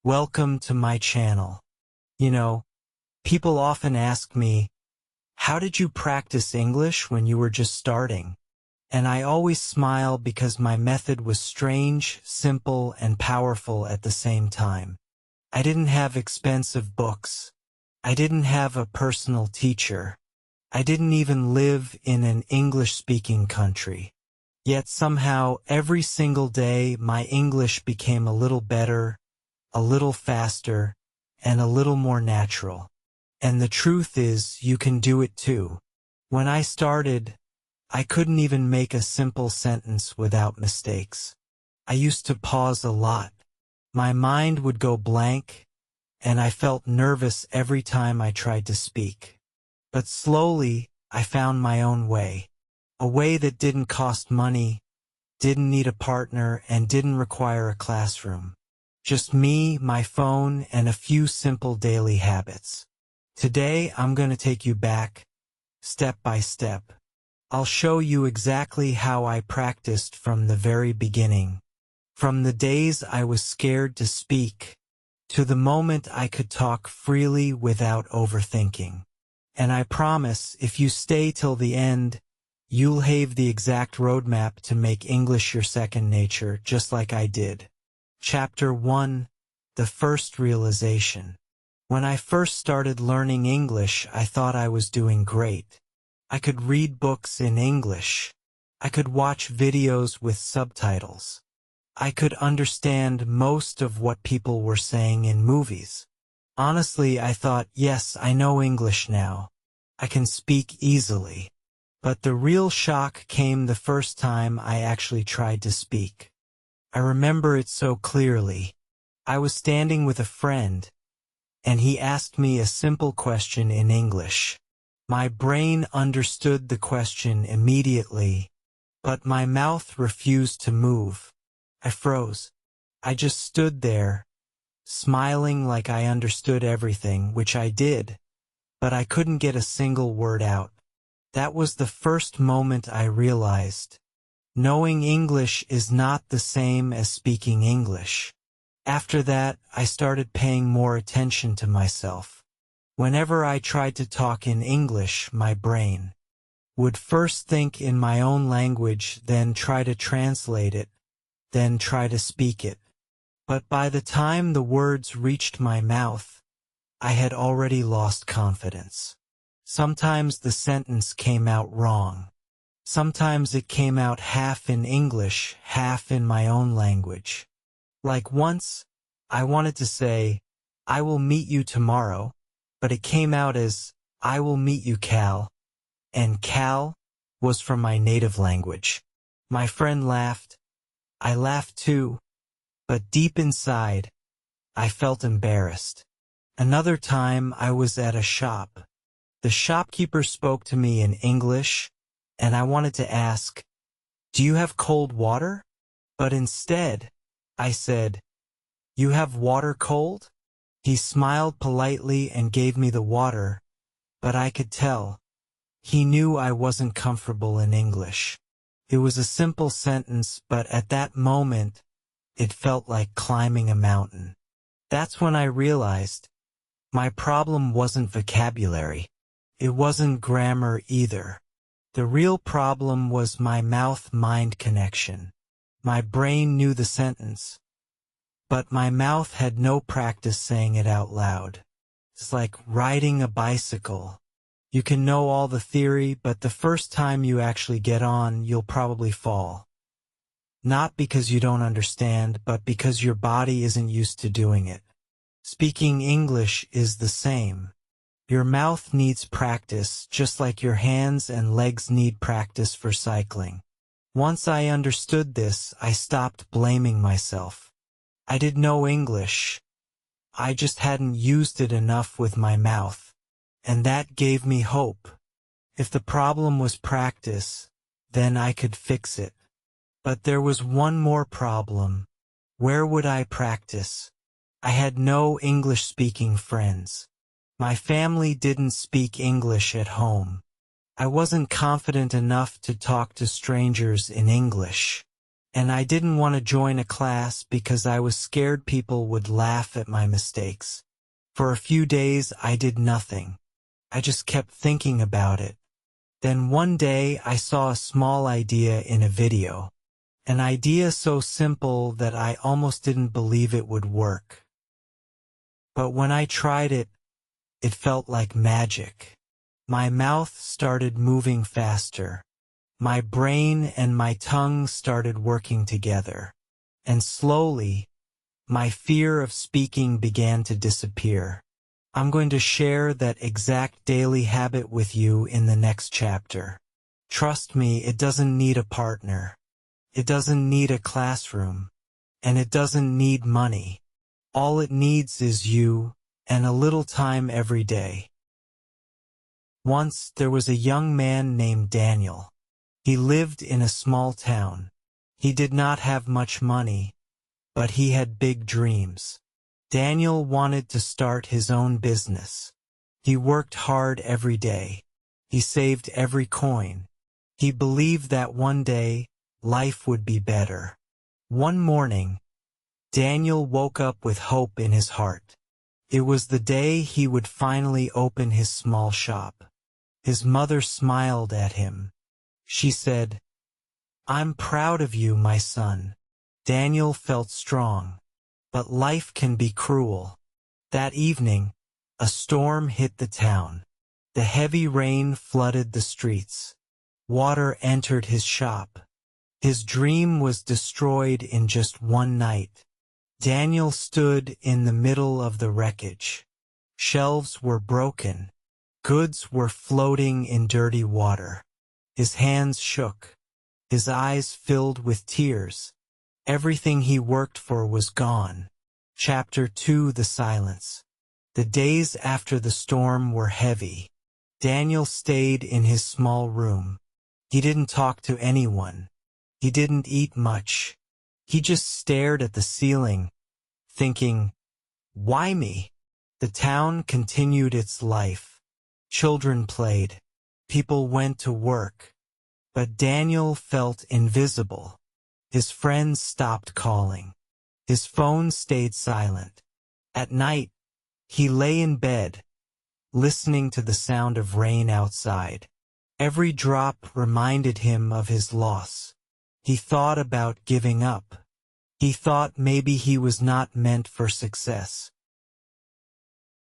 Welcome to my channel. You know, people often ask me, how did you practice English when you were just starting? And I always smile because my method was strange, simple, and powerful at the same time. I didn't have expensive books. I didn't have a personal teacher. I didn't even live in an English-speaking country. Yet somehow, every single day, my English became a little better, a little faster, and a little more natural. And the truth is, you can do it too. When I started, I couldn't even make a simple sentence without mistakes. I used to pause a lot. My mind would go blank, and I felt nervous every time I tried to speak. But slowly, I found my own way. A way that didn't cost money, didn't need a partner, and didn't require a classroom. Just me, my phone, and a few simple daily habits. Today, I'm going to take you back, step by step. I'll show you exactly how I practiced from the very beginning. From the days I was scared to speak, to the moment I could talk freely without overthinking. And I promise, if you stay till the end, you'll have the exact roadmap to make English your second nature, just like I did. Chapter 1: The First Realization. When I first started learning English, I thought I was doing great. I could read books in English. I could watch videos with subtitles. I could understand most of what people were saying in movies. Honestly, I thought, yes, I know English now. I can speak easily. But the real shock came the first time I actually tried to speak. I remember it so clearly. I was standing with a friend, and he asked me a simple question in English. My brain understood the question immediately, but my mouth refused to move. I froze. I just stood there, smiling like I understood everything, which I did, but I couldn't get a single word out. That was the first moment I realized. Knowing English is not the same as speaking English. After that, I started paying more attention to myself. Whenever I tried to talk in English, my brain would first think in my own language, then try to translate it, then try to speak it. But by the time the words reached my mouth, I had already lost confidence. Sometimes the sentence came out wrong. Sometimes it came out half in English, half in my own language. Like once, I wanted to say, I will meet you tomorrow, but it came out as, I will meet you, Cal. And Cal was from my native language. My friend laughed. I laughed too, but deep inside, I felt embarrassed. Another time I was at a shop. The shopkeeper spoke to me in English, and I wanted to ask, do you have cold water? But instead, I said, you have water cold? He smiled politely and gave me the water, but I could tell. He knew I wasn't comfortable in English. It was a simple sentence, but at that moment, it felt like climbing a mountain. That's when I realized my problem wasn't vocabulary. It wasn't grammar either. The real problem was my mouth-mind connection. My brain knew the sentence, but my mouth had no practice saying it out loud. It's like riding a bicycle. You can know all the theory, but the first time you actually get on, you'll probably fall. Not because you don't understand, but because your body isn't used to doing it. Speaking English is the same. Your mouth needs practice, just like your hands and legs need practice for cycling. Once I understood this, I stopped blaming myself. I did know English. I just hadn't used it enough with my mouth. And that gave me hope. If the problem was practice, then I could fix it. But there was one more problem. Where would I practice? I had no English-speaking friends. My family didn't speak English at home. I wasn't confident enough to talk to strangers in English. and I didn't want to join a class because I was scared people would laugh at my mistakes. For a few days I did nothing. I just kept thinking about it. Then one day I saw a small idea in a video. An idea so simple that I almost didn't believe it would work. But when I tried it, it felt like magic. My mouth started moving faster. My brain and my tongue started working together. And slowly, my fear of speaking began to disappear. I'm going to share that exact daily habit with you in the next chapter. Trust me, it doesn't need a partner. It doesn't need a classroom. And it doesn't need money. All it needs is you, and a little time every day. Once there was a young man named Daniel. He lived in a small town. He did not have much money, but he had big dreams. Daniel wanted to start his own business. He worked hard every day. He saved every coin. He believed that one day, life would be better. One morning, Daniel woke up with hope in his heart. It was the day he would finally open his small shop. His mother smiled at him. She said, "I'm proud of you, my son." Daniel felt strong. But life can be cruel. That evening, a storm hit the town. The heavy rain flooded the streets. Water entered his shop. His dream was destroyed in just one night. Daniel stood in the middle of the wreckage. Shelves were broken. Goods were floating in dirty water. His hands shook. His eyes filled with tears. Everything he worked for was gone. Chapter 2: The Silence. The days after the storm were heavy. Daniel stayed in his small room. He didn't talk to anyone. He didn't eat much. He just stared at the ceiling, thinking, "Why me?" The town continued its life. Children played. People went to work. But Daniel felt invisible. His friends stopped calling. His phone stayed silent. At night, he lay in bed, listening to the sound of rain outside. Every drop reminded him of his loss. He thought about giving up. He thought maybe he was not meant for success.